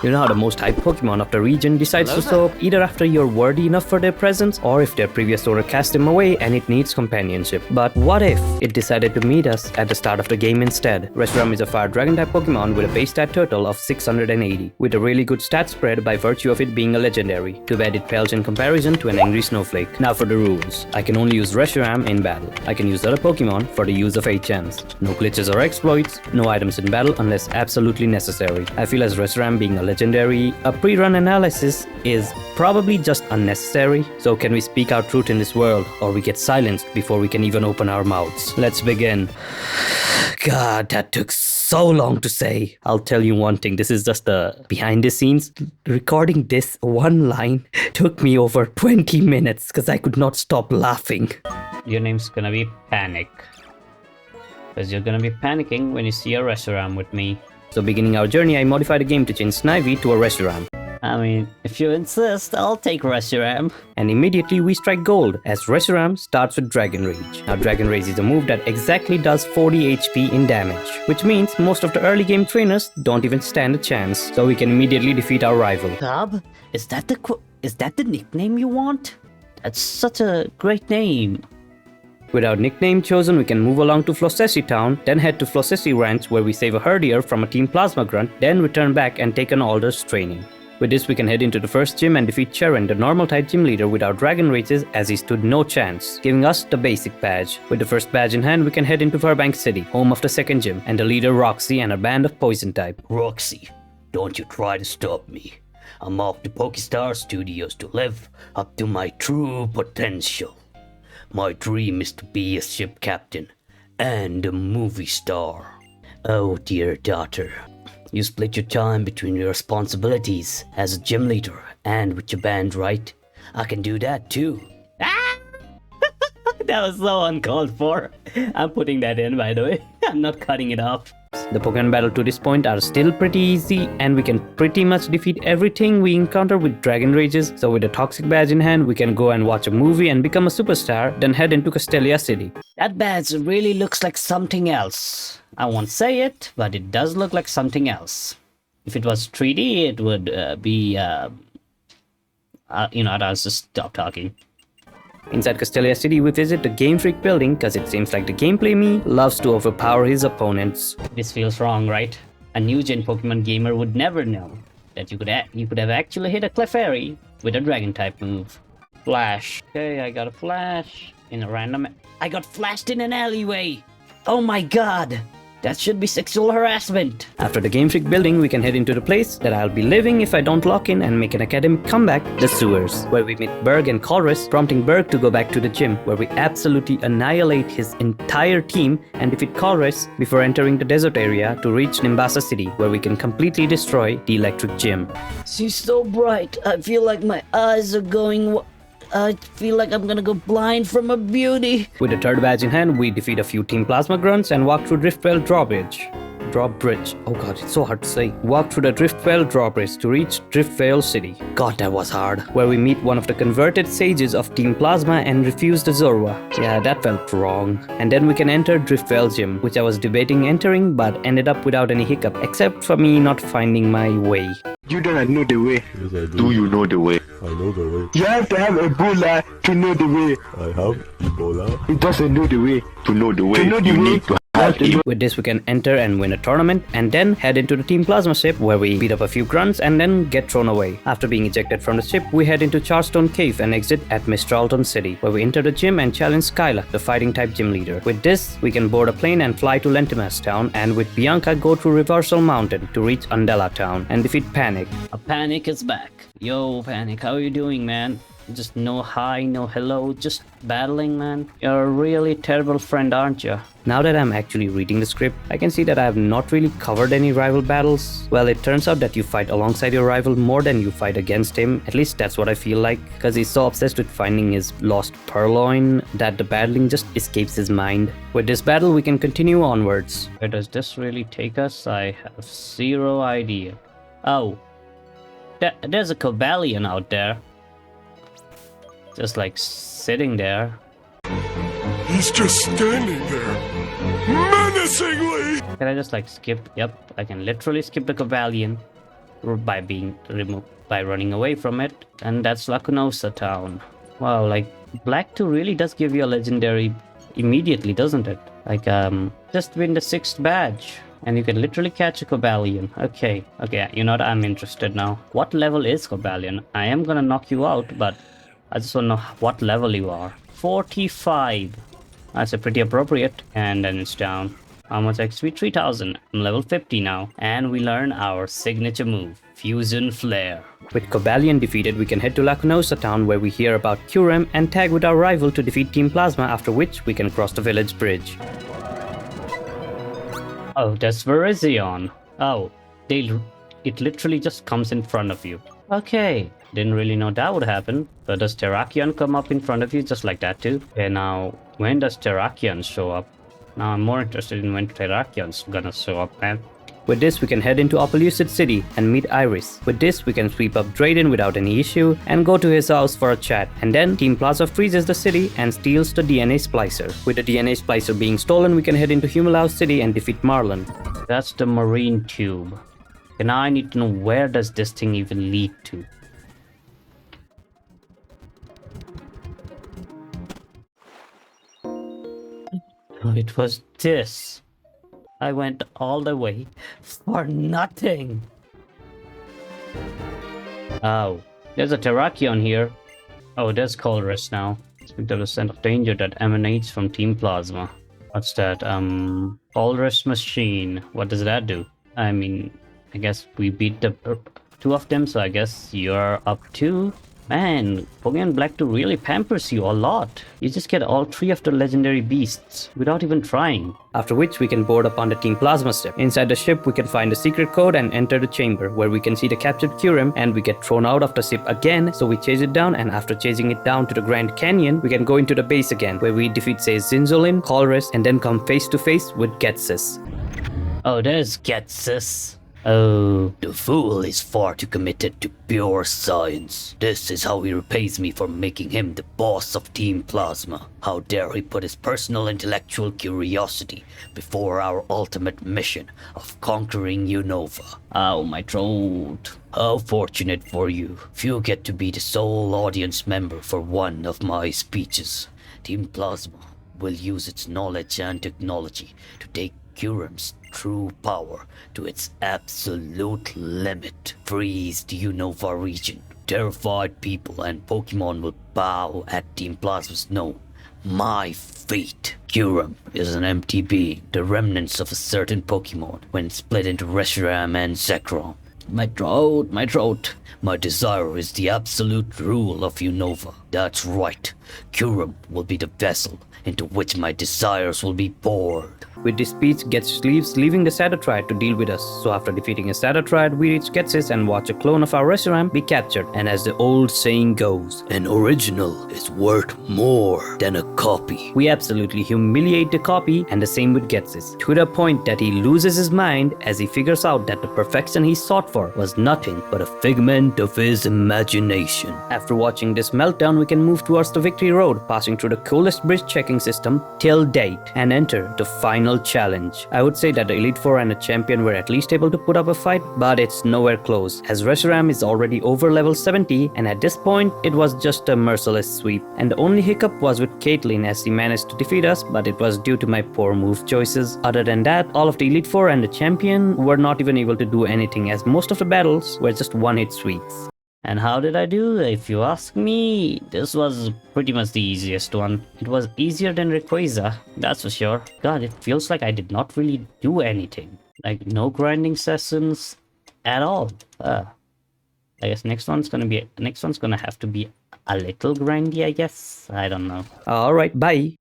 You know how the most hyped Pokemon of the region decides to show up either after you're worthy enough for their presence or if their previous owner cast them away and it needs companionship. But what if it decided to meet us at the start of the game instead? Reshiram is a fire dragon type Pokemon with a base stat total of 680, with a really good stat spread by virtue of it being a legendary. Too bad it pales in comparison to an angry snowflake. Now for the rules. I can only use Reshiram in battle. I can use other Pokemon for the use of HMs. No glitches or exploits, no items in battle unless absolutely necessary. I feel as Reshiram being a legendary, a pre-run analysis is probably just unnecessary. So can we speak our truth in this world, or we get silenced before we can even open our mouths? Let's begin. God, that took so long to say. I'll tell you one thing, this is just the behind the scenes. Recording this one line took me over 20 minutes because I could not stop laughing. Your name's gonna be Panic. Because you're gonna be panicking when you see a Reshiram with me. So beginning our journey, I modified the game to change Snivy to a Reshiram. I mean, if you insist, I'll take Reshiram. And immediately we strike gold, as Reshiram starts with Dragon Rage. Now Dragon Rage is a move that exactly does 40 HP in damage, which means most of the early game trainers don't even stand a chance, so we can immediately defeat our rival. Bob, is that the nickname you want? That's such a great name. With our nickname chosen, we can move along to Flossessi Town, then head to Flossessi Ranch where we save a herdier from a Team Plasma Grunt, then return back and take an Alder's training. With this we can head into the first gym and defeat Charon, the normal type gym leader, with our Dragon Rages, as he stood no chance, giving us the basic badge. With the first badge in hand, we can head into Fairbank City, home of the second gym, and the leader Roxy and a band of poison type. Roxy, don't you try to stop me. I'm off to Pokestar Studios to live up to my true potential. My dream is to be a ship captain and a movie star. Oh dear daughter, you split your time between your responsibilities as a gym leader and with your band, right? I can do that too. Ah! That was so uncalled for. I'm putting that in, by the way. I'm not cutting it off. The Pokemon battle to this point are still pretty easy, and we can pretty much defeat everything we encounter with Dragon Rages. So with a Toxic badge in hand, we can go and watch a movie and become a superstar, then head into Castelia City. That badge really looks like something else. I won't say it, but it does look like something else. If it was 3D, it would I'll just stop talking. Inside Castelia City, we visit the Game Freak building because it seems like the gameplay me loves to overpower his opponents. This feels wrong, right? A new-gen Pokemon gamer would never know that you could have actually hit a Clefairy with a Dragon-type move. Flash. Okay, I got a Flash in a random... I got flashed in an alleyway! Oh my god! That should be sexual harassment! After the Game Freak building, we can head into the place that I'll be living if I don't lock in and make an academic comeback, the sewers, where we meet Berg and Colress, prompting Berg to go back to the gym, where we absolutely annihilate his entire team and defeat Colress before entering the desert area to reach Nimbasa City, where we can completely destroy the electric gym. She's so bright, I feel like my eyes are going... I feel like I'm gonna go blind from her beauty. With the third badge in hand, we defeat a few Team Plasma Grunts and walk through Driftwell Drawbridge. Oh god, it's so hard to say. Walk through the Driftwell Drawbridge to reach Driftwell City. God, that was hard. Where we meet one of the converted sages of Team Plasma and refuse the Zorua. Yeah, that felt wrong. And then we can enter Driftwell Gym, which I was debating entering but ended up without any hiccup, except for me not finding my way. You don't know the way. Yes, I do. Do you know the way? I know the way. You have to have Ebola to know the way. I have Ebola. He doesn't know the way. To know the way, you need to have Ebola. With this we can enter and win a tournament, and then head into the Team Plasma ship where we beat up a few grunts and then get thrown away. After being ejected from the ship, we head into Charstone Cave and exit at Mistralton City, where we enter the gym and challenge Skyla, the fighting type gym leader. With this, we can board a plane and fly to Lentimas Town, and with Bianca go through Reversal Mountain to reach Undella Town and defeat Panic. A Panic is back. Yo, Panic, how are you doing, man? Just no hi, no hello, just battling, man. You're a really terrible friend, aren't you? Now that I'm actually reading the script, I can see that I have not really covered any rival battles. Well, it turns out that you fight alongside your rival more than you fight against him. At least that's what I feel like, because he's so obsessed with finding his lost Purloin that the battling just escapes his mind. With this battle, we can continue onwards. Where does this really take us? I have zero idea. Oh, there's a Cobalion out there. Just like sitting there. He's just standing there, menacingly! Can I just like skip? Yep, I can literally skip the Cobalion. by being removed by running away from it, and that's Lacunosa town. Wow, like Black 2 really does give you a legendary immediately, doesn't it? Like just win the 6th badge and you can literally catch a Cobalion. Okay, you know what, I'm interested now. What level is Cobalion? I am gonna knock you out, but I just wanna know what level you are. 45. That's a pretty appropriate. And then it's down. How much XP? 3000. I'm level 50 now. And we learn our signature move, Fusion Flare. With Cobalion defeated, we can head to Lacunosa town where we hear about Kyurem and tag with our rival to defeat Team Plasma, after which we can cross the village bridge. Oh, that's Reshiram. Oh, it literally just comes in front of you. Okay, didn't really know that would happen. But does Terrakion come up in front of you just like that too? Okay, now, when does Terrakion show up? Now I'm more interested in when Terrakion's gonna show up, man. With this, we can head into Oppelucid City and meet Iris. With this, we can sweep up Drayden without any issue and go to his house for a chat. And then, Team Plaza freezes the city and steals the DNA Splicer. With the DNA Splicer being stolen, we can head into Humalao City and defeat Marlon. That's the marine tube. And now I need to know, where does this thing even lead to? Oh, it was this. I went all the way for nothing. Oh, there's a Terrakion here. Oh, there's Colress now. Speak of the scent of danger that emanates from Team Plasma. What's that? Colress machine. What does that do? I mean, I guess we beat the 2 of them, so I guess you're up 2. Man, Pokemon Black 2 really pampers you a lot. You just get all 3 of the legendary beasts without even trying. After which we can board up on the Team Plasma ship. Inside the ship we can find the secret code and enter the chamber, where we can see the captured Kyurem, and we get thrown out of the ship again, so we chase it down, and after chasing it down to the Grand Canyon, we can go into the base again, where we defeat say Zinzolin, Colress, and then come face to face with Getsis. Oh, there's Getsis. Oh, The fool is far too committed to pure science. This is how he repays me for making him the boss of Team Plasma. How dare he put his personal intellectual curiosity before our ultimate mission of conquering Unova. ow, my throat. How fortunate for you if you get to be the sole audience member for one of my speeches. Team Plasma will use its knowledge and technology to take Kyurem's true power to its absolute limit. Freeze the Unova region. Terrified people and Pokemon will bow at Team Plasma's no. My fate. Kyurem is an empty being, the remnants of a certain Pokemon when split into Reshiram and Zekrom. My throat. My desire is the absolute rule of Unova. That's right. Kyurem will be the vessel into which my desires will be poured. With this speech, Getsis leaves, leaving the Satyr to deal with us. So after defeating a Satyr, we reach Getsis and watch a clone of our Reshiram be captured. And as the old saying goes, An original is worth more than a copy. we absolutely humiliate the copy, and the same with Getsis, to the point that he loses his mind as he figures out that the perfection he sought for was nothing but a figment of his imagination. After watching this meltdown, we can move towards the Victory Road, passing through the coolest bridge checking system till date, and enter the final challenge. I would say that the Elite Four and the Champion were at least able to put up a fight, but it's nowhere close, as Reshiram is already over level 70, and at this point, it was just a merciless sweep. And the only hiccup was with Caitlyn, as he managed to defeat us, but it was due to my poor move choices. Other than that, all of the Elite Four and the Champion were not even able to do anything, as most of the battles were just one-hit sweeps. And how did I do? If you ask me, this was pretty much the easiest one. It was easier than Rayquaza, that's for sure. God, it feels like I did not really do anything. Like, no grinding sessions at all. I guess next one's gonna have to be a little grindy, I guess. I don't know. Alright, bye.